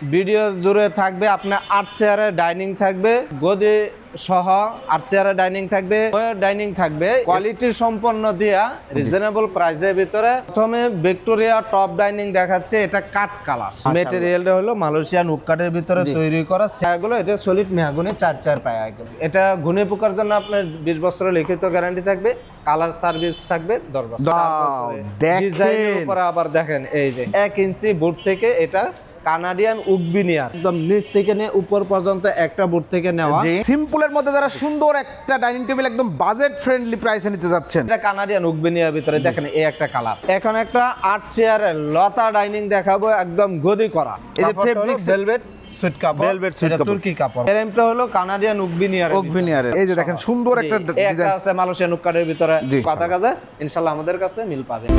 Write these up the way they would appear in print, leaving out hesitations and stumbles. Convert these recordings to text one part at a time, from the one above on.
Video জুড়ে থাকবে আপনার 8 চেয়ারের ডাইনিং থাকবে, গদি সহ 8 চেয়ারের ডাইনিং থাকবে, ডাইনিং থাকবে কোয়ালিটি সম্পন্ন দিয়া রিজনেবল প্রাইসের ভিতরে। প্রথমে ভিক্টোরিয়া টপ ডাইনিং দেখাচ্ছে, এটা কাঠ কালার, ম্যাটেরিয়ালটা হলো মালয়েশিয়ান উড কাঠের ভিতরে তৈরি করা। ছায়াগুলো এটা সলিড মেহগনি 4 পায়া। এটা ঘুনে পোকার জন্য আপনার 20 বছরের লিখিত গ্যারান্টি থাকবে, কালার সার্ভিস থাকবে 10 বছর। ডিজাইনের উপরে আবার দেখেন এই যে 1 ইঞ্চি বোর্ড থেকে এটা কানাডিয়ান উকবিনিয়ার, একদম নিচ থেকে নিয়ে উপর পর্যন্ত একটা বোর্ড থেকে নেওয়া। সিম্পলের মধ্যে যারা সুন্দর একটা ডাইনিং টেবিল একদম বাজেট ফ্রেন্ডলি প্রাইসে নিতে যাচ্ছেন, এটা কানাডিয়ান উকবিনিয়ার ভিতরে দেখেন এই একটা কালার। এখন একটা 8 চেয়ারের লতা ডাইনিং দেখাবো, একদম গদি করা। এই যে ফেব্রিক ভেলভেট সুইট কাপড়, ভেলভেট সুইট কাপড়, তুর্কি কাপড়। ফ্রেমটা হলো কানাডিয়ান উকবিনিয়ার। এই যে দেখেন সুন্দর একটা ডিজাইন আছে মালয়েশিয়ান উড কাঠের ভিতরে। কথা কাজে ইনশাআল্লাহ আমাদের কাছে মিল পাবেন।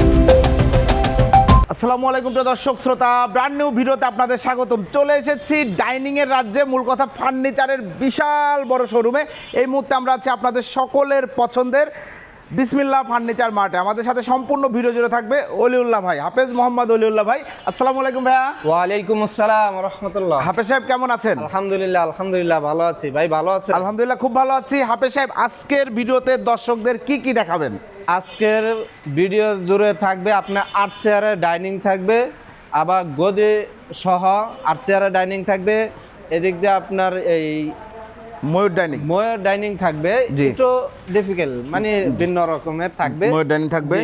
আসসালামু আলাইকুম প্রিয় দর্শক শ্রোতা, ব্র্যান্ড নিউ ভিডিওতে আপনাদের স্বাগতম। চলে এসেছি ডাইনিং এর রাজ্যে, মূল কথা ফার্নিচারের বিশাল বড় শোরুমে। এই মুহূর্তে আমরা আছি আপনাদের সকলের পছন্দের বিসমিল্লাহ ফার্নিচার মার্টে। আমাদের সাথে সম্পূর্ণ ভিডিও জুড়ে থাকবে অলিউল্লাহ ভাই, হাফেজ মোহাম্মদ অলিউল্লাহ ভাই। আসসালামু আলাইকুম ভাইয়া। ওয়ালাইকুম আসসালাম ওয়া রাহমাতুল্লাহ। হাফেজ সাহেব কেমন আছেন? আলহামদুলিল্লাহ ভালো আছি ভাই। ভালো আছেন? আলহামদুলিল্লাহ খুব ভালো আছি। হাফেজ সাহেব আজকের ভিডিওতে দর্শকদের কি কি দেখাবেন? আজকের ভিডিও জুড়ে থাকবে আপনার 8 চেয়ারের ডাইনিং থাকবে, আবার গদি সহ 8 চেয়ারের ডাইনিং থাকবে। এদিক দিয়ে আপনার এই ময়ূর ডাইনিং থাকবে, একটু ডিফিকাল্ট মানে ভিন্ন রকমের থাকবে। ময়ূর ডাইনিং থাকবে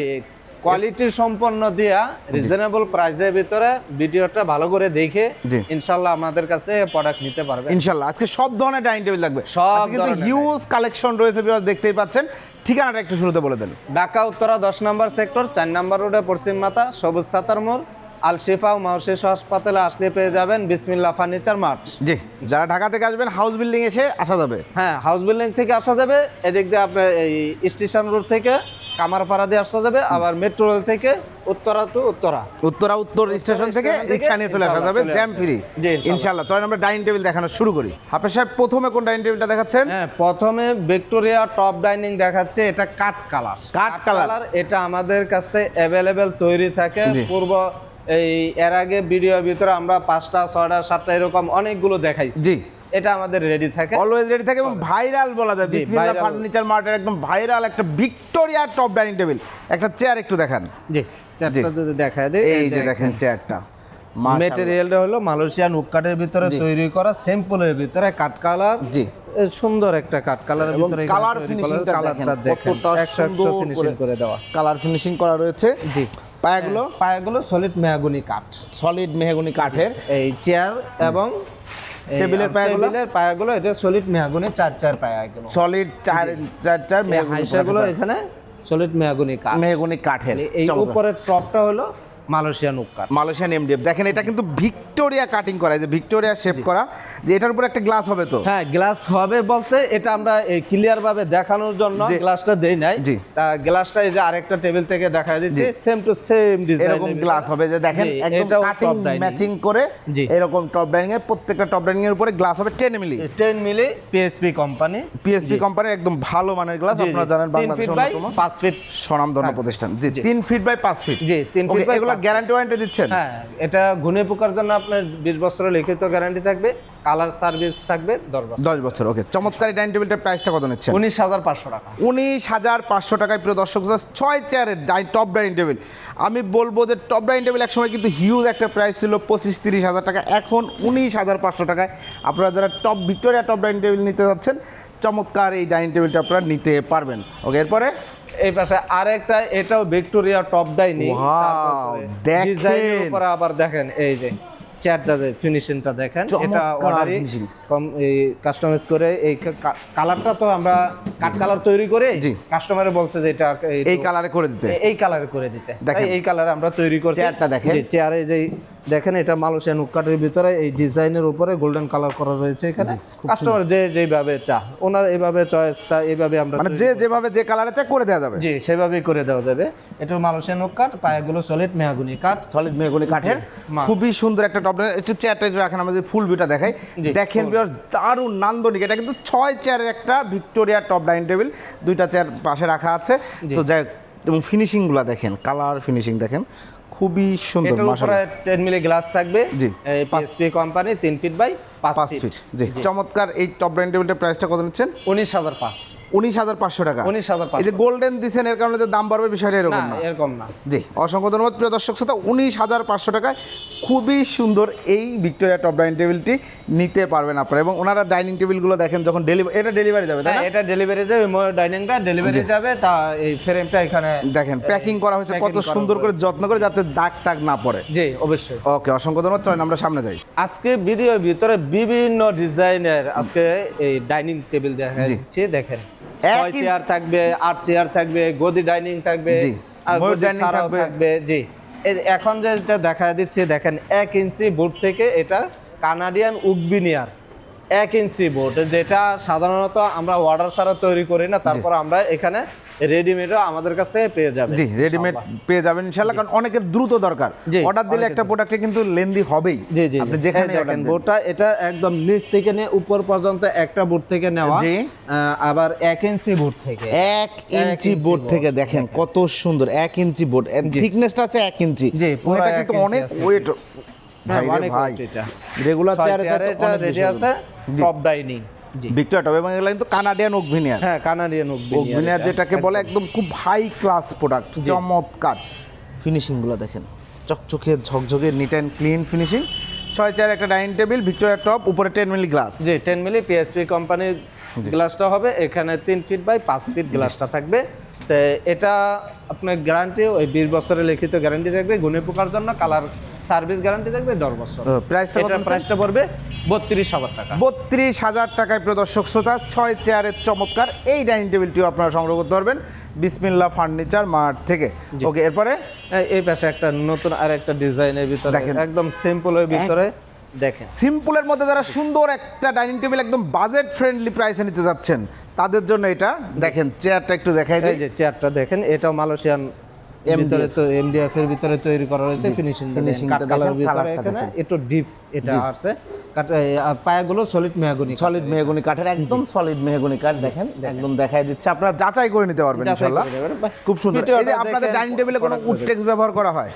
কোয়ালিটি সম্পন্ন দিয়া রিজনেবল প্রাইসের ভিতরে। ভিডিওটা ভালো করে দেখে ইনশাআল্লাহ আমাদের কাছ থেকে প্রোডাক্ট নিতে পারবে ইনশাআল্লাহ। আজকে সব ধরনের ডাইনিং টেবিল লাগবে, সব ধরনের হিউজ কালেকশন রয়েছে, দেখতেই পাচ্ছেন। ঠিকানাটা একটু শুরুতে বলে দেন। ঢাকা উত্তরা 10 নম্বর সেক্টর 4 নম্বর রোডে পশ্চিম মাথা সবুজ সাতার মোড়, আল শিফা ও মাউশিস হাসপাতালে আসলে পেয়ে যাবেন বিসমিল্লাহ ফার্নিচার মার্ট। জি, যারা ঢাকা থেকে আসবেন হাউস বিল্ডিং এসে আসা যাবে। হ্যাঁ, হাউস বিল্ডিং থেকে আসা যাবে। এদিক দিয়ে আপনার এই স্টেশন রোড থেকে কামারপাড়া দিয়ে আসা যাবে, আবার মেট্রো রেল থেকে উত্তর স্টেশন থেকে রিকশা নিয়ে চলে আসা যাবে, জ্যাম ফ্রি ইনশাআল্লাহ। তো আমরা ডাইনিং টেবিল দেখানো শুরু করি। হাফেজ সাহেব প্রথমে কোন ডাইনিং টেবিলটা দেখাচ্ছেন? হ্যাঁ, প্রথমে ভিক্টোরিয়া টপ ডাইনিং দেখাচ্ছে, এটা কাঠ কালার। এটা আমাদের কাছে অ্যাভেলেবেল তৈরি থাকে। পূর্ব এর আগে ভিডিওর ভিতরে আমরা 5টা 6টা 7টা এরকম অনেকগুলো দেখাইছি। জি, এটা আমাদের রেডি থাকে, অলওয়েজ রেডি থাকে এবং ভাইরাল বলা যায়। বিসমিল্লাহ ফার্নিচার মার্টের একদম ভাইরাল একটা ভিক্টোরিয়া টপ ডাইনিং টেবিল। একটা চেয়ার একটু দেখান। জি, চেয়ারটা যদি দেখায় দেই, এই যে দেখেন চেয়ারটা। ম্যাটেরিয়ালটা হলো মালয়েশিয়ান উড কাঠের ভিতরে তৈরি করা, সিম্পলের ভিতরে কাঠ কালার। জি, সুন্দর একটা কাঠ কালারের ভিতরে কালার ফিনিশিংটা দেখেন, কতটা 100 ফিনিশিং করে দেওয়া, কালার ফিনিশিং করা রয়েছে। জি, পায়াগুলো সলিড মেহগনি কাঠের এই চেয়ার এবং টেবিলের পায়াগুলো এটা সলিড মেহগনি 4 পায়া, সলিড 4 মেহগনি। এখানে সলিড মেহগনি কাঠের। এই উপরের টপটা হলো মালয়েশিয়ান উড কাঠ, মালয়েশিয়ান এমডিএফ। দেখেন এটা কিন্তু ভিক্টোরিয়া কাটিং করা, যে ভিক্টোরিয়া শেপ করা, যে এটার উপর একটা গ্লাস হবে। তো হ্যাঁ, গ্লাস হবে বলতে এটা আমরা এই ক্লিয়ার ভাবে দেখানোর জন্য গ্লাসটা দেই নাই। তা গ্লাসটা এই যে আরেকটা টেবিল থেকে দেখা দিচ্ছে, সেম টু সেম ডিজাইন এরকম গ্লাস হবে, যে দেখেন একদম কাটিং ম্যাচিং করে এরকম টপ ডাইনিং এ প্রত্যেকটা টপ ডাইনিং এর উপরে গ্লাস হবে 10 মিলি পিএসপি কোম্পানির একদম ভালো মানের গ্লাস। আপনারা জানেন বাংলাদেশের অন্যতম 5 ফিট স্বনামধন্য প্রতিষ্ঠান। জি, 3 ফিট বাই 5 ফিট। জি, 3 ফিট বাই গ্যারান্টি ওয়ারেন্টি দিচ্ছেন? হ্যাঁ, এটা ঘুনে পোকার জন্য আপনার 20 বছরের লিখিত গ্যারান্টি থাকবে, কালার সার্ভিস থাকবে 10 বছর। ওকে, চমৎকার এই ডাইনিং টেবিলটার প্রাইসটা কত নিচ্ছেন? 19,500 টাকা। 19,500 টাকায় প্রিয় দর্শক, 6 চেয়ারের টপ ডাইনিং টেবিল। আমি বলবো যে টপ ডাইনিং টেবিল একসময় কিন্তু হিউজ একটা প্রাইস ছিল, 25-30 হাজার টাকা। এখন 19,500 টাকায় আপনারা যারা ভিক্টোরিয়া টপ ডাইনিং টেবিল নিতে যাচ্ছেন, চমৎকার এই ডাইনিং টেবিলটা আপনারা নিতে পারবেন। ওকে, এরপরে এই পাশে আরেকটা, এটাও ভিক্টোরিয়া টপ ডাইনিং। ডিজাইনের উপরে আবার দেখেন এই যে চেয়ারটা, যে ফিনিশিংটা দেখেন, এটা অর্ডারই কাস্টমাইজ করে। এই কালারটা তো আমরা কাট কালার তৈরি করে কাস্টমারে বলছে যে এটা এই কালারে করে দিতে, তাই এই কালারে আমরা তৈরি করছি। চেয়ারটা দেখেন, চেয়ারে যে দেখেন এটা মালয়েশিয়ান উড কাঠের ভিতরে এই ডিজাইনের উপরে গোল্ডেন কালার করা রয়েছে। এখানে কাস্টমার যেভাবে ওনার এইভাবে চয়েস, তা এইভাবে আমরা মানে যেভাবে যে কালারে চাই করে দেওয়া যাবে। জি, সেভাবেই করে দেওয়া যাবে। এটা মালয়েশিয়ান উড কাঠ, পায়াগুলো সলিড মেহগনি কাঠের। খুবই সুন্দর একটা টপ। একটু চেয়ারটা রাখেন, আমাদের ফুল ভিউটা দেখাই। দেখেন দারুণ নান্দনিক। এটা কিন্তু 6 চেয়ারের একটা ভিক্টোরিয়া টপ ডাইনিং টেবিল, 2টা চেয়ার পাশে রাখা আছে। তো যাই, এবং ফিনিশিংগুলো দেখেন, কালার ফিনিশিং দেখেন, খুবই সুন্দর এটার উপরে মাশাআল্লাহ 10 মিলি গ্লাস থাকবে। জি। এই PSP company 3 feet by 5 5 feet. Feet জি চমৎকার। এই টপ ডাইনিং টেবিলটার প্রাইসটা কত নিচ্ছেন? 19,500 19,500 টাকা। 19,500 এই যে গোল্ডেন দিছেন এর কারণে যে দাম বাড়বে বিষয়টা এরকম না না। এরকম না। জি অসংখ্য ধন্যবাদ প্রিয় দর্শক শ্রোতা। 19,500 টাকায় খুবই সুন্দর এই ভিক্টোরিয়া টপ ডাইনিং টেবিলটি নিতে পারবেন আপনারা। এবং ওনারা ডাইনিং টেবিলগুলো দেখেন যখন এটা ডেলিভারি যাবে তাই না? হ্যাঁ এটা ডেলিভারি যাবে, ময়ূর ডাইনিংটা ডেলিভারি যাবে, তা এই ফ্রেমটা এখানে দেখেন প্যাকিং করা হয়েছে কত সুন্দর করে যত্ন করে যাতে দাগ টাগ না পড়ে। জি অবশ্যই। ওকে অসংখ্য ধন্যবাদ। চলেন আমরা সামনে যাই। আজকে ভিডিওর ভিতরে বিভিন্ন ডিজাইনের আজকে এই ডাইনিং টেবিল দেখা জি। যাচ্ছে। দেখেন একই- 6 চেয়ার থাকবে, 8 চেয়ার থাকবে, গদি ডাইনিং থাকবে, জি। আর ময়ূর গদি ডাইনিং ছাড়াও থাকবে। থাকবে। জি এখন যেটা দেখা দিচ্ছে দেখেন 1 ইঞ্চি বোর্ড থেকে এটা কানাডিয়ান উকবিনিয়ার 1 ইঞ্চি বোর্ড, যেটা সাধারণত আমরা অর্ডার ছাড়া তৈরি করি না, তারপর আমরা এখানে রেডিমেডও আমাদের কাছ থেকে পেয়ে যাবে। জি রেডিমেড পেয়ে যাবেন ইনশাআল্লাহ, কারণ অনেকের দ্রুত দরকার। জি, অর্ডার দিলে অনেকের একটা প্রোডাক্টে কিন্তু লেন্দি হবেই। জি জি আপনি জি। যেখানে এই দেখেন বোর্ডটা এটা একদম নিচ থেকে নিয়ে উপর পর্যন্ত একটা বোর্ড থেকে নেওয়া। জি। আবার 1 ইঞ্চি বোর্ড থেকে 1 ইঞ্চি বোর্ড থেকে দেখেন কত সুন্দর 1 ইঞ্চি বোর্ড। থিকনেসটা আছে 1 ইঞ্চি। জি, পুরো এটা 1 কিন্তু ইঞ্চি অনেক আছে। ওয়েট। হ্যাঁ, ভাই রে অনেক ভাই weight এটা। রেগুলার 6 চেয়ারে চেয়ারে এটা রেডি আছে টপ ডাইনিং। জি ভিক্টোরিয়া টপ এবং এগুলো কিন্তু কানাডিয়ান ওকভিনিয়ার। হ্যাঁ কানাডিয়ান ওকভিনিয়ার যেটাকে বলে একদম খুব হাই ক্লাস প্রোডাক্ট। চমৎকার ফিনিশিংগুলো দেখেন চকচকে ঝকঝকে neat and clean finishing. 6 chair একটা ডাইনিং টেবিল ভিক্টোরিয়া টপ, উপরে 10 মিলি গ্লাস। জি 10 মিলি পিএসপি কোম্পানির গ্লাসটা হবে। এখানে 3 ফিট বাই 5 ফিট গ্লাসটা থাকবে। তো এটা আপনার গ্যারান্টি ওই 20 বছরের লিখিত গ্যারান্টি থাকবে, গুণে পোকার জন্য কালার সার্ভিস গ্যারান্টি থাকবে 10 বছর। প্রাইসটা কত? প্রাইসটা পড়বে 32,000 টাকা। 32,000 টাকায় প্রিয় দর্শক শ্রোতা 6 চেয়ারের চমৎকার এই ডাইনিং টেবিলটিও আপনারা সংগ্রহ করতে পারবেন বিসমিল্লাহ ফার্নিচার মার্ট থেকে। ওকে এরপরে এই পাশে একটা নতুন আর একটা ডিজাইনের ভিতরে দেখেন। একদম সিম্পলের ভিতরে দেখেন সিম্পলের মধ্যে যারা সুন্দর একটা ডাইনিং টেবিল একদম বাজেট ফ্রেন্ডলি প্রাইসে নিতে যাচ্ছেন তাদের জন্য এটা দেখেন। চেয়ারটা একটু দেখাই এই দিই। যে চেয়ারটা দেখেন, এটাও মালয়েশিয়ান ভিতরে তো এমডিএফ এর ভিতরে তৈরি করা হয়েছে। ফিনিশিংটা ফিনিশিংটা দেখেন, কালার দেখেন, ভিতরে কালারটা এখানে দেখেন। একটু ডিপ এটা আছে। আর পায়াগুলো সলিড মেহগনি। সলিড মেহগনি কাঠের একদম সলিড মেহগনি কাঠ দেখেন একদম দেখাই দিচ্ছে। আপনারা যাচাই করে নিতে পারবেন ইনশাআল্লাহ। খুব সুন্দর। এই যে আপনাদের ডাইনিং টেবিলে কোনো উড টেক্স ব্যবহার করা হয়?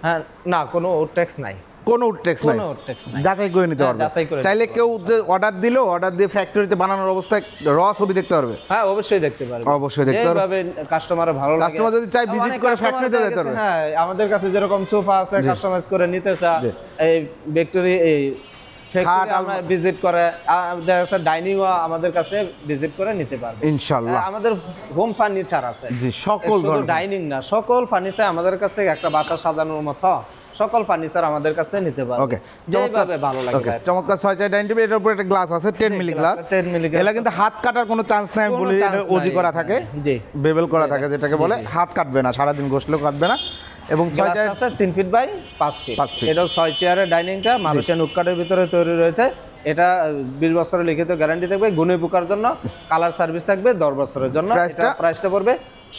হ্যাঁ না, কোনো ট্যাক্স নাই। কোনো উড টেক্স নাই, কোনো ট্যাক্স নাই। যাচাই করে নিতে হ্যাঁ, পারবে। যাচাই করে চাইলে কেউ যে অর্ডার দিলো, অর্ডার দিয়ে ফ্যাক্টরিতে বানানোর অবস্থায় র ছবি দেখতে পারবে। হ্যাঁ অবশ্যই দেখতে পারবে, অবশ্যই দেখতে পারবে। যেভাবে কাস্টমার ভালো লাগে। কাস্টমার যদি চায় অনেক ভিজিট করে customer ফ্যাক্টরিতে দেখা যেতে গেছে, পারবে। হ্যাঁ আমাদের কাছে যেরকম সোফা আছে কাস্টমাইজ করে নিতে চায়, জি। এই ফ্যাক্টরি এই খাট, ফ্যাক্টরি আমরা ভিজিট করে দেখা যাচ্ছে ডাইনিংও আমাদের কাছে ভিজিট করে নিতে পারবে ইনশাআল্লাহ। আমাদের হোম ফার্নিচার আছে। জি সকল শুধু ধরনের ডাইনিং না, সকল ফার্নিচার আমাদের কাছ থেকে একটা বাসা সাজানোর মতো সকল ফার্নিচার আমাদের কাছ থেকে নিতে পারবে। ওকে যেভাবে ভালো লাগে। ওকে চমৎকার 6 চেয়ার ডাইনিং টেবিল। এটার উপরে একটা গ্লাস আছে 10 মিলি গ্লাস। 10 মিলি গ্লাস এলা কিন্তু হাত কাটার কোনো চান্স নাই। আমি কোনো বলি chance ওজি নাই করা এখানে। থাকে, জি। বেবেল করা থাকে যেটাকে বলে। হাত কাটবে না, সারাদিন ঘষলেও কাটবে না। এবং 6 গ্লাস চেয়ার আছে 3 ফিট বাই 5 ফিট। 5 ফিট। এটাও 6 চেয়ারের ডাইনিংটা মালয়েশিয়ান উডকাটের ভিতরে তৈরি রয়েছে। এটা 20 বছরের লিখিত গ্যারান্টি থাকবে, গুণে পোকার জন্য কালার সার্ভিস থাকবে 10 বছরের জন্য। প্রাইসটা পড়বে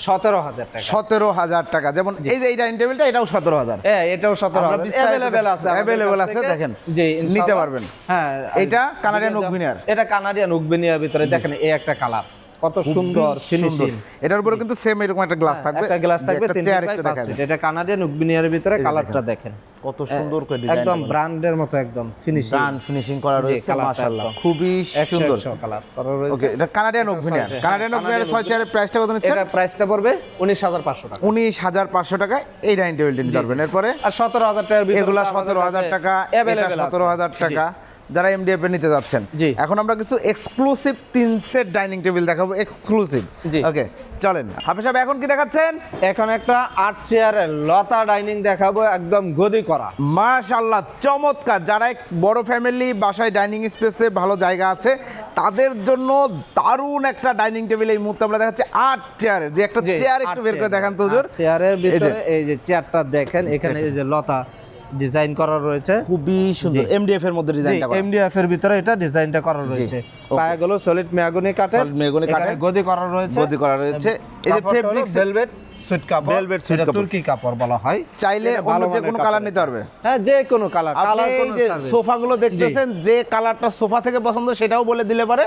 17,000 টাকা। 17,000 টাকা। যেমন এই যে এই ডাইনিং টেবিলটা এটাও 17,000। হ্যাঁ এটাও 17,000 अवेलेबल আছে, আমাদের अवेलेबल কাছ আছে থেকে। দেখেন জি নিতে ইনশাআল্লাহ। পারবেন। হ্যাঁ এটা কানাডিয়ান উকবিনিয়ার। এটা কানাডিয়ান উকবিনিয়ার ভিতরে দেখেন এই একটা কালার কত সুন্দর ফিনিশিং। এটার উপরে কিন্তু সেম এরকম একটা গ্লাস থাকবে। একটা গ্লাস থাকবে 3 চেয়ার ফিট একটু বাই 5 দেখাবেন ফিট। এটা কানাডিয়ান উকবিনিয়ারের ভিতরে কালারটা দেখেন কত সুন্দর করে ডিজাইন একদম ব্র্যান্ডের মতো একদম ফিনিশিং। ব্র্যান্ড ফিনিশিং করা রয়েছে কালারটা মাশাআল্লাহ একদম। খুবই সুন্দর। কালার করা রয়েছে। ওকে এটা কানাডিয়ান উকবিনিয়ার। কানাডিয়ান উকবিনিয়ারের 6 চেয়ারের প্রাইসটা কত নিচ্ছেন? এটা প্রাইসটা পড়বে 19,500 টাকা। 19,500 টাকায় এই ডাইনিং টেবিলটি নিতে পারবেন। এরপরে আর 17,000 টাকার ভিতরে এগুলা 17,000 টাকা, এটা 17,000 টাকা যারা এমডিএফ এ নিতে যাচ্ছেন। জি। এখন আমরা কিছু এক্সক্লুসিভ 3 সেট ডাইনিং টেবিল দেখাবো, এক্সক্লুসিভ। জি। ওকে চলেন হাফেজ সাহেব এখন কি দেখাচ্ছেন? এখন একটা 8 চেয়ারের লতা ডাইনিং দেখাবো, একদম গদি করা। মাশাআল্লাহ চমৎকার। যারা এক বড় ফ্যামিলি, বাসায় ডাইনিং স্পেসে ভালো জায়গা আছে, তাদের জন্য দারুণ একটা ডাইনিং টেবিল এই মুহূর্তে আমরা দেখাচ্ছি 8 চেয়ারের। যে একটা চেয়ার একটু বের করে দেখান তো হুজুর। চেয়ারের ভিতরে এই যে চেয়ারটা দেখেন, এখানে এই যে লতা ডিজাইন করা রয়েছে, খুবই সুন্দর। এমডিএফ এর মধ্যে ডিজাইনটা করা। এমডিএফ এর ভিতরে এটা ডিজাইনটা করা রয়েছে। পায়াগুলো সলিড মেহগনি কাঠের, সলিড মেহগনি কাঠের, এখানে গদি করা রয়েছে, গদি করা রয়েছে। এই যে ফেব্রিক ভেলভেট সুইট কাপড়, ভেলভেট সুইট কাপড়, তুর্কি কাপড় বলা হয়। চাইলে এটা অন্য ভালো যে মানের কোনো কাপড় কালার এটা। নিতে পারবে। হ্যাঁ যে কোনো কালার। আপনি কালার এই কোনো যে সার্ভিস। সোফাগুলো দেখতেছেন, যে কালারটা সোফা থেকে পছন্দ সেটাও বলে দিলে পারে,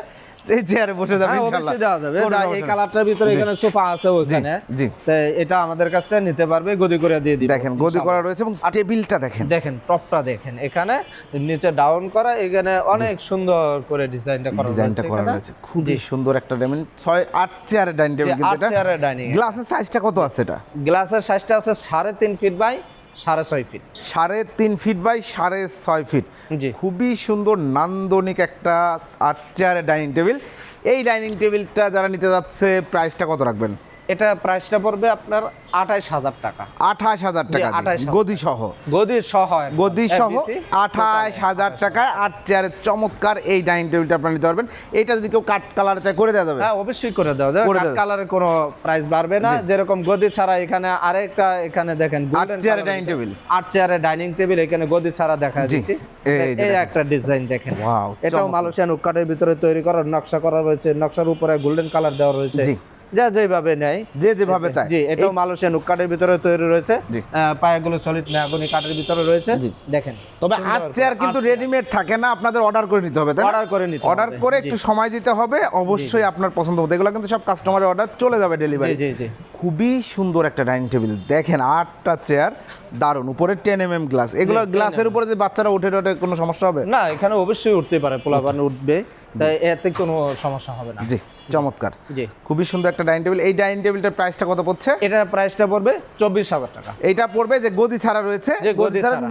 এই চেয়ারে বসে যাবে হ্যাঁ, ইনশাআল্লাহ। অবশ্যই দেওয়া যাবে। কোনো যা এই সমস্যা নেই। কালারটার ভিতরে এখানে সোফা আছে ওখানে। জি। তো এটা আমাদের কাছ থেকে নিতে পারবে, গদি করে দিয়ে দিবে। দেখেন গদি করা রয়েছে এবং টেবিলটা দেখেন। দেখেন টপটা দেখেন, এখানে নিচে ডাউন করা, এখানে অনেক সুন্দর করে ডিজাইনটা করা ডিজাইনটা করা এখানে। রয়েছে খুবই সুন্দর একটা ডাইনিং 6-8 চেয়ারের ডাইনিং টেবিল কিন্তু 8 এটা। চেয়ারের ডাইনিং। গ্লাসের সাইজটা কত আছে এটা? গ্লাসের সাইজটা আছে 3.5 feet by 6.5 feet. 3.5 feet by 6.5 feet. জি। খুবই সুন্দর নান্দনিক একটা 8 চেয়ারের ডাইনিং টেবিল। এই ডাইনিং টেবিলটা যারা নিতে যাচ্ছে প্রাইসটা কত রাখবেন? এটা প্রাইসটা পড়বে আপনার 28,000 টাকা। 28,000 টাকা দিয়ে, 28,000 গদি সহ। গদি সহ গদি সহ FBT 28,000 টাকায় 8 চেয়ারের চমৎকার এই ডাইনিং টেবিলটা আপনারা নিতে পারবেন। এটা যদি কেউ কাট কালার চায় করে দেওয়া যাবে। হ্যাঁ, অবশ্যই করে দেওয়া যাবে। করে কাট দেওয়া কালারের কোনো প্রাইস বাড়বে না। যেরকম গদি ছাড়া এখানে আরেকটা, এখানে দেখেন আট চেয়ারের ডাইনিং টেবিল। 8 চেয়ারের ডাইনিং টেবিল, এখানে গদি ছাড়া দেখা জি, দিচ্ছি। এই যে এই দেখেন। একটা ডিজাইন দেখেন। Wow, এটাও চমৎকার। মালয়েশিয়ান উডকাটের ভিতরে তৈরি করা, নকশা করা রয়েছে। নকশার উপরে গোল্ডেন কালার দেওয়া রয়েছে। জি। যা যেভাবে নেয়, যে যেভাবে চায়। জি, এটাও মালয়েশিয়ান উডকাটের ভিতরে তৈরি রয়েছে। জি। পায়াগুলো সলিড মেহগনি কাঠের ভিতরে রয়েছে। জি। দেখেন, তবে সুন্দর 8 চেয়ার করে। কিন্তু 8 চেয়ার। রেডিমেড থাকে না, আপনাদের অর্ডার করে নিতে হবে, তাই না? অর্ডার করে নিতে হবে। অর্ডার করে জি। একটু সময় দিতে হবে, অবশ্যই আপনার পছন্দ মতো। এগুলো কিন্তু সব কাস্টমারের অর্ডার চলে যাবে ডেলিভারি। জি, জি, জি। খুবই সুন্দর একটা ডাইনিং টেবিল দেখেন, 8টা চেয়ার, দারুণ। উপরে 10 mm গ্লাস। এগুলো 10 গ্লাসের উপরে যে বাচ্চারা উঠে কোনো সমস্যা হবে? না, এখানে অবশ্যই উঠতে পারে, পোলাপান উঠবে, তাই এতে কোনো সমস্যা হবে না। জি, চমৎকার। জি। খুবই সুন্দর একটা ডাইনিং টেবিল। এই ডাইনিং টেবিলটার প্রাইসটা কত পড়ছে? এটার প্রাইসটা পড়বে 24,000 টাকা। এইটা পড়বে যে গদি ছাড়া রয়েছে, যে গদি গদি ছাড়া ছাড়া।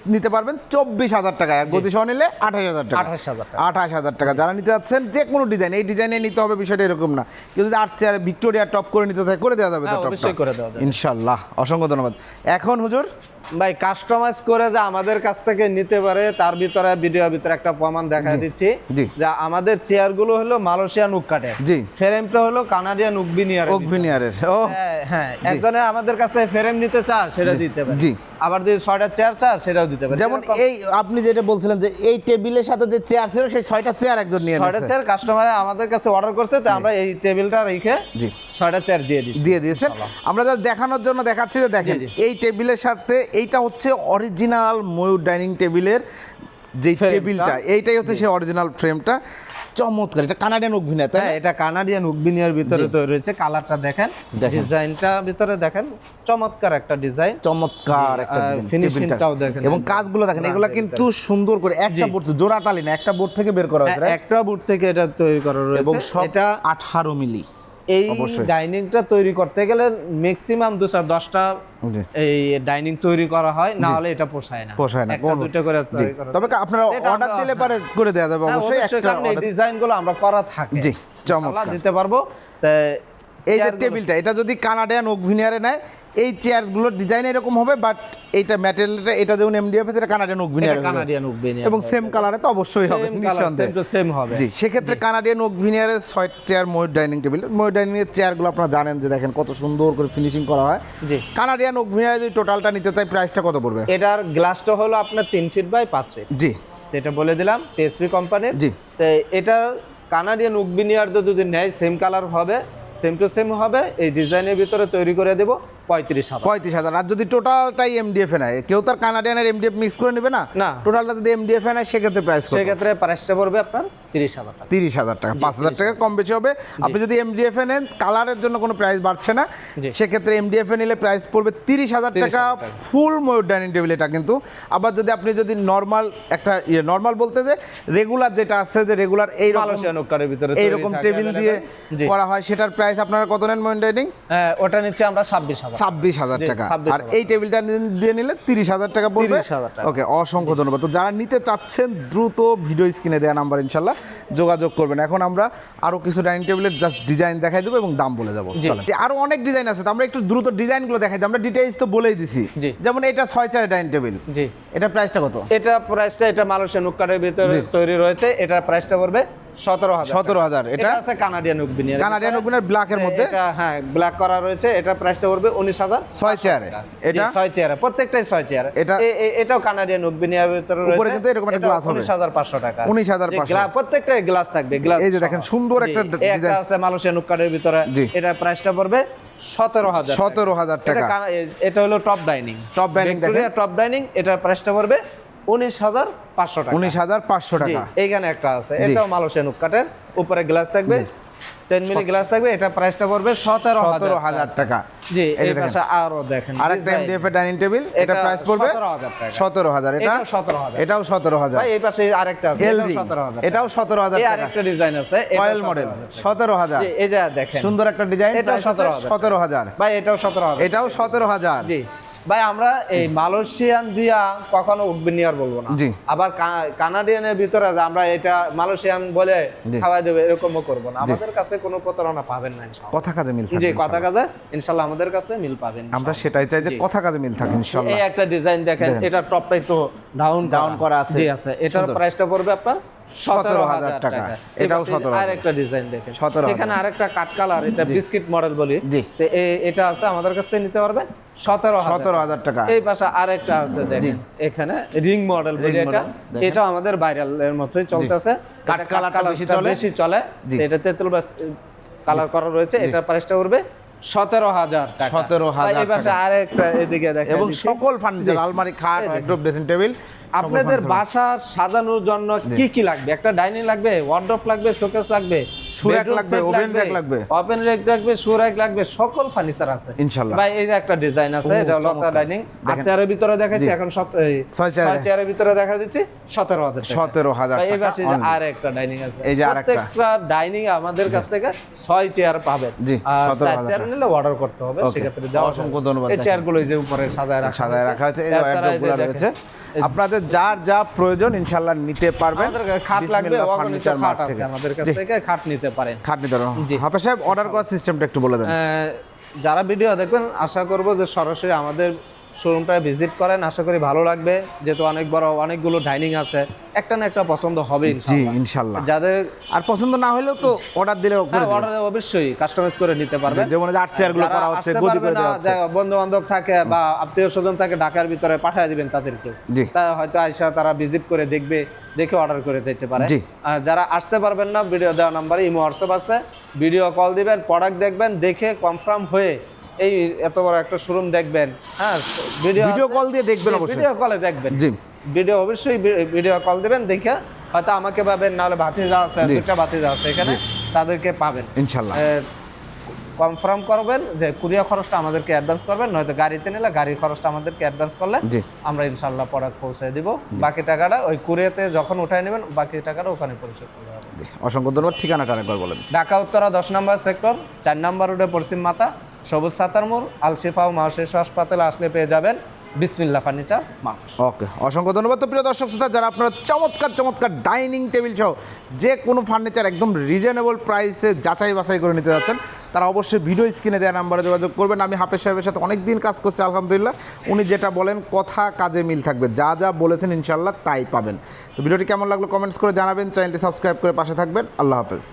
নিতে পারবেন 24,000 টাকা, আর গদি সহ নিলে 28,000 টাকা। 28,000 টাকা। 28,000 টাকা। যারা নিতে যাচ্ছেন যে কোনো ডিজাইন, এই ডিজাইনে নিতে হবে বিষয়টা এরকম না। কেউ যদি 8 চেয়ারে ভিক্টোরিয়া টপ করে নিতে চায় করে দেওয়া যাবে তো? হ্যাঁ, টপটা? অবশ্যই করে দেওয়া যাবে। ইনশাআল্লাহ, অসংখ্য ধন্যবাদ। এখন হুজুর ভাই, কাস্টমাইজ করে যে আমাদের কাছ থেকে নিতে পারে, তার ভিতরে ভিডিওর ভিতরে একটা প্রমাণ দেখা দিচ্ছি। জি। যে আমাদের চেয়ারগুলো হলো মালয়েশিয়ান উক কাঠের। জি। ফ্রেমটা হলো কানাডিয়ান উক বিনিয়ার। ওকভিনিয়ারের। ও হ্যাঁ, হ্যাঁ, একজনে আমাদের কাছ থেকে ফ্রেম নিতে চায় সেটা দিতে পারে। জি। আবার যদি 6টা চেয়ার চায় সেটাও দিতে পারে। যেমন এই আপনি যেটা বলছিলেন যে এই টেবিলের সাথে যে চেয়ার ছিল সেই 6টা চেয়ার একজন নিয়ে 6টা নিয়েছে। চেয়ার কাস্টমার আমাদের কাছে অর্ডার করছে, তো আমরা এই টেবিলটা রেখে জি। 6টা চেয়ার দিয়ে দিচ্ছি। দিয়ে দিয়েছেন। ইনশাআল্লাহ। আমরা যা দেখানোর জন্য দেখাচ্ছি যে দেখেন, জি, জি। এই টেবিলের সাথে এইটা হচ্ছে অরিজিনাল ময়ূর ডাইনিং টেবিলের যে ফ্রেমটা। টেবিলটা, এইটাই হচ্ছে সেই অরিজিনাল ফ্রেমটা। চমৎকার। এটা কানাডিয়ান অভিনয়, তাই না? হ্যাঁ, এটা কানাডিয়ান উক বিনিয়ার ভিতরে তৈরি হয়েছে। কালারটা দেখেন, দেখেন। ডিজাইনটা ভিতরে দেখেন, চমৎকার একটা ডিজাইন। চমৎকার জি, একটা আর ডিজাইন। ফিনিশিংটাও টেবিলটা। দেখেন। এবং কাজগুলো দেখেন, এগুলো কিন্তু সুন্দর করে একটা বোর্ড, জোড়া তালি না, একটা বোর্ড থেকে বের করা হয়েছে, right? একটা বুট থেকে এটা তৈরি করা এবং রয়েছে। সব এটা 18 মিলি। এই অবশ্যই। ডাইনিংটা তৈরি করতে গেলে ম্যাক্সিমাম 210টা জি। এই ডাইনিং তৈরি করা হয়, না হলে এটা পোষায় না। পোষায় না, একটা কোনো- দুটো করে জি। তৈরি করা। তবে আপনারা এটা অর্ডার আমরা- দিলে পারে করে দেওয়া যাবে, হ্যাঁ, অবশ্যই একটা কারণ এই order- ডিজাইনগুলো আমরা করা থাকে। জি, চমৎকার। ইনশাআল্লাহ দিতে পারবো। তা এই যে চেয়ারগুলো- টেবিলটা, এটা যদি কানাডিয়ান ওকভিনিয়ারে নেয়, এই চেয়ারগুলোর ডিজাইন এরকম হবে, বাট এইটা ম্যাটেরিয়ালটা, এটা যেমন এমডিএফ এটা কানাডিয়ান ওকভিনিয়ার, এটা কানাডিয়ান উক বিনিয়ার এবং সেম কালারে তো অবশ্যই হবে, সেম টু সেম হবে। জি। সেক্ষেত্রে কানাডিয়ান ওকভিনিয়ারের 6 চেয়ার ময়ূর ডাইনিং টেবিল। ময়ূর ডাইনিং এর চেয়ারগুলো আপনারা জানেন যে দেখেন কত সুন্দর করে ফিনিশিং করা হয়। জি। কানাডিয়ান ওকভিনিয়ারে যদি টোটালটা নিতে চাই, প্রাইসটা কত পড়বে? এটার গ্লাসটা হলো আপনার 3 ফিট বাই 5 ফিট। জি। এটা বলে দিলাম, পিএসপি কোম্পানির। জি। তো এটার কানাডিয়ান উক বিনিয়ার যদি নেয়, সেম কালার হবে, সেম টু সেম হবে। এই ডিজাইনের ভিতরে তৈরি করে দেব 35,000। 35,000। আর যদি টোটালটাই এমডিএফ এ নেয়, কেউ তার কানাডিয়ানের এমডিএফ মিক্স করে নেবে না? না। টোটালটা যদি এমডিএফ এ নেয় সেক্ষেত্রে প্রাইস কত? সেক্ষেত্রে প্রাইসটা পড়বে আপনার 30,000 টাকা। 30,000 টাকা, 5,000 টাকা কম বেশি হবে। আপনি যদি এমডিএফ এ নেন, কালারের জন্য কোনো প্রাইস বাড়ছে না, জি। সেক্ষেত্রে এমডিএফ এ নিলে প্রাইস পড়বে 30,000 টাকা, 30,000 টাকা। ফুল ময়ূর ডাইনিং টেবিল এটা কিন্তু। আবার যদি আপনি যদি নর্মাল একটা নর্মাল বলতে যে রেগুলার যেটা আছে, যে রেগুলার মালয়েশিয়ান উককারের ভিতরে এইরকম টেবিল দিয়ে জি। করা হয়, সেটার প্রাইস আপনারা কত নেন ময়ূর ডাইনিং? হ্যাঁ, ওটা নিচ্ছে আমরা 26,000। 26,000 জি, টাকা। 26,000 আর এই টেবিলটা দিয়ে নিলে 30,000 টাকা পড়বে। 30,000 টাকা। ওকে, অসংখ্য ধন্যবাদ। তো যারা নিতে চাচ্ছেন দ্রুত ভিডিও স্ক্রিনে দেওয়া নাম্বার ইনশাল্লাহ যোগাযোগ করবেন। এখন আমরা আরো কিছু ডাইনিং টেবিলের জাস্ট ডিজাইন দেখাই দেবো এবং দাম বলে যাবো। জি। চলেন। আরো অনেক ডিজাইন আছে, তো আমরা একটু দ্রুত ডিজাইনগুলো দেখাই দিই। আমরা ডিটেইলস তো বলেই দিছি। জি। যেমন এটা 6 চেয়ারের ডাইনিং টেবিল, জি। এটা প্রাইসটা কত? এটা প্রাইসটা, এটা মালয়েশিয়ান উককারের ভিতরে জি। তৈরি রয়েছে। এটা প্রাইসটা পড়বে 17,000। 17,000। এটা এটা আছে কানাডিয়ান উক বিনিয়ার। কানাডিয়ান ওভেনের ব্ল্যাকের মধ্যে। এটা হ্যাঁ, ব্ল্যাক করা রয়েছে। এটা প্রাইসটা পড়বে 19,000। 6 চেয়ারে এটা এটা 6 চেয়ারে, প্রত্যেকটাই 6 চেয়ারে। এটা- এটাও কানাডিয়ান উক বিনিয়ার ভিতরে রয়েছে। উপরে কিন্তু এরকম একটা এটা গ্লাস হবে। 19,500 টাকা। 19,500 গ্লাস, প্রত্যেকটাই গ্লাস থাকবে, গ্লাস। এই যে দেখেন, সুন্দর একটা একটা ডিজাইন। আছে মালয়েশিয়ান উককারের ভিতরে। জি। এটা প্রাইসটা পড়বে 17,000। 17,000 টাকা। এটা হলো টপ ডাইনিং। টপ ডাইনিং দেখেন। টপ ডাইনিং, এটা প্রাইসটা পড়বে 19,500 টাকা। 19,500 জি, টাকা। এইখানে একটা আছে, এটাও মালয়েশিয়ান উড কাঠের, উপরে গ্লাস থাকবে, 10 মিলি গ্লাস থাকবে, এটা প্রাইসটা পড়বে 17,000 টাকা। জি, এই এই দেখেন। পাশে আরো দেখেন আরেকটা design। এমডিএফ এর ডাইনিং টেবিল, এটা এটা প্রাইস পড়বে 17,000 টাকা। 17,000। এটা এটাও 17,000। এটাও 17,000। ভাই এই পাশে আরেকটা আছে, এটাও 17,000 টাকা। এটাও 17,000 এই টাকা। আরেকটা ডিজাইন আছে, এটাও কয়েল মডেল 17,000 টাকা। 17,000। জি, এই যে দেখেন সুন্দর একটা ডিজাইন, এটাও 17,000 17,000। ভাই এটাও 17,000। এটাও 17,000। জি ভাই, আমরা এই মালয়েশিয়ান দিয়া কখনো উঠবে নিয়ে আর বলবো না। জি। আবার কানাডিয়ানের ভিতরে যে আমরা এটা মালয়েশিয়ান বলে জি। খাওয়াই দেবে এরকমও করবো না। আমাদের কাছে কোনো প্রতারণা পাবেন না ইনশাআল্লাহ। কথা কাজে মিল জি, থাকবে কথা কাজে ইনশাআল্লাহ আমাদের কাছে মিল পাবেন আমরা ইনশাআল্লাহ। সেটাই চাই যে জি। কথা কাজে মিল থাকে ইনশাআল্লাহ। এই একটা ডিজাইন দেখেন, দেখেন। এটা টপটা একটু ডাউন করা আছে। জি আছে, এটার সুন্দর। প্রাইসটা পড়বে আপনার 17,000 টাকা। এটাও 17,000। আরেকটা ডিজাইন দেখেন, 17,000। এখানে আরেকটা কাট কালার, এটা বিস্কিট মডেল বলি। জি। তো এটা আছে আমাদের কাছ থেকে নিতে পারবেন 17,000 টাকা। এই পাশে আরেকটা আছে দেখেন, এখানে রিং মডেল বলি Ring এটা। model, দেখেন। এটা আমাদের ভাইরালের মতোই চলতেছে। কাট কালারটা বেশি চলে। জি। এটা তেঁতুল কালার করা রয়েছে, এটার প্রাইসটা পড়বে 17,000 টাকা। 17,000 ভাই, এই পাশে টাকা। আরেকটা এদিকে দেখেন এবং নিচে। সকল ফার্নিচার, জি। আলমারি, খাট, এই দেখেন। ওয়ার্ড্রোব, ড্রেসিং টেবিল, আপনাদের বাসা সাজানোর জন্য কি কি লাগবে? একটা ডাইনিং লাগবে, ওয়ার্ডরোব লাগবে, শোকেস লাগবে, Shoe rack bedroom লাগবে, set oven rack লাগবে। ওপেন রেক লাগবে, শু র্যাক লাগবে, সকল ফার্নিচার আছে ইনশাআল্লাহ। ভাই। এই যে একটা ডিজাইন আছে, ও, এটা লতা চমৎকার। ডাইনিং। আর দেখেন। চেয়ারের ভিতরে দেখাইছি, জি। এখন ছয় চেয়ারে। 6 চেয়ারের ভিতরে দেখা দিচ্ছি 17,000 টাকা। 17,000 ভাই, এই টাকা পাশে only। আর একটা ডাইনিং আছে, এই যে আরেকটা। প্রত্যেকটা ডাইনিং আমাদের কাছ থেকে 6 চেয়ার পাবেন। জি, আর 17,000 4 চেয়ার নিলে অর্ডার করতে হবে, Okay, সেক্ষেত্রে দেওয়া অসংখ্য যাবে। ধন্যবাদ। এই চেয়ারগুলো এই যে উপরে সাজায় রাখা হয়েছে, এই যে এছাড়া এই যে ওয়ার্ড্রোবগুলো দেখেন, রয়েছে। আপনাদের যার যা প্রয়োজন ইনশাআল্লাহ নিতে পারবেন। আমাদের খাট লাগবে, বিসমিল্লাহ অগণিত ফার্নিচার খাট মার্ট আছে থেকে। আমাদের কাছ জি। থেকে, খাট নিতে পারেন। খাট নিতে পারবেন। জি। হাফেজ সাহেব, অর্ডার করার সিস্টেমটা একটু বলে দেন। যারা ভিডিও দেখবেন, আশা করব যে সরাসরি আমাদের শোরুমটা ভিজিট করেন, আশা করি ভালো লাগবে। যেহেতু অনেক বড়, অনেকগুলো ডাইনিং আছে, একটা না একটা পছন্দ হবে জি, ইনশাআল্লাহ। যাদের আর পছন্দ না হলেও তো অর্ডার দিলেও করে দিবেন। অর্ডার অবশ্যই কাস্টমাইজ করে নিতে পারবেন। যেমন আর্ট চেয়ারগুলো যারা করা হচ্ছে, আসতে গদি পারবে করে না, দেওয়া হচ্ছে। বন্ধু বান্ধব থাকে বা আত্মীয় স্বজন থাকে ঢাকার ভিতরে, পাঠিয়ে দিবেন তাদেরকে। জি। তা হয়তো আইসা তারা ভিজিট করে দেখবে, দেখে অর্ডার করে যেতে পারে। জি। আর যারা আসতে পারবেন না, ভিডিও দেওয়া নাম্বারে ইমো হোয়াটসঅ্যাপ আছে, ভিডিও কল দিবেন, প্রোডাক্ট দেখবেন, দেখে কনফার্ম হয়ে এই এত বড় একটা শোরুম দেখবেন। হ্যাঁ, ভিডিও কল দিয়ে দেখবেন অবশ্যই। ভিডিও কলে দেখবেন। জি। ভিডিও অবশ্যই ভিডিও কল দিবেন, দেখে হয়তো আমাকে পাবেন, নাহলে ভাতিজা আছে, জি। দুইটা ভাতিজা আছে এখানে, তাদেরকে পাবেন ইনশাআল্লাহ। কনফার্ম করবেন যে কুরিয়ার খরচটা আমাদেরকে অ্যাডভান্স করবেন, নয়তো গাড়িতে নিলে গাড়ির খরচটা আমাদেরকে অ্যাডভান্স করলে জি। আমরা ইনশাআল্লাহ প্রোডাক্ট পৌঁছে দিব। বাকি টাকাটা ওই কুরিয়াতে যখন উঠায় নেবেন, বাকি টাকাটা ওখানে পরিশোধ করতে হবে। জি, অসংখ্য ধন্যবাদ। ঠিকানাটা আরেকবার বলেন। ঢাকা উত্তরা 10 নম্বর সেক্টর, 4 নম্বর রোডে পশ্চিম মাথা, সবুজ সাতার মোড়, আলশিফা ও মাওশিশু হাসপাতালে আসলে পেয়ে যাবেন বিসমিল্লাহ ফার্নিচার মার্ট। ওকে, অসংখ্য ধন্যবাদ। তো প্রিয় দর্শক শ্রোতা, যারা আপনারা চমৎকার চমৎকার ডাইনিং টেবিল সহ যে কোনো ফার্নিচার একদম রিজনেবল প্রাইসে যাচাই বাছাই করে নিতে যাচ্ছেন, তারা অবশ্যই ভিডিও স্ক্রিনে দেওয়া নাম্বারে যোগাযোগ করবেন। আমি হাফেজ সাহেবের সাথে অনেক দিন কাজ করছি, আলহামদুলিল্লাহ। উনি যেটা বলেন কথা কাজে মিল থাকবে, যা যা বলেছেন ইনশাল্লাহ তাই পাবেন। তো ভিডিওটি কেমন লাগলো কমেন্টস করে জানাবেন, চ্যানেলটি সাবস্ক্রাইব করে পাশে থাকবেন। আল্লাহ হাফেজ।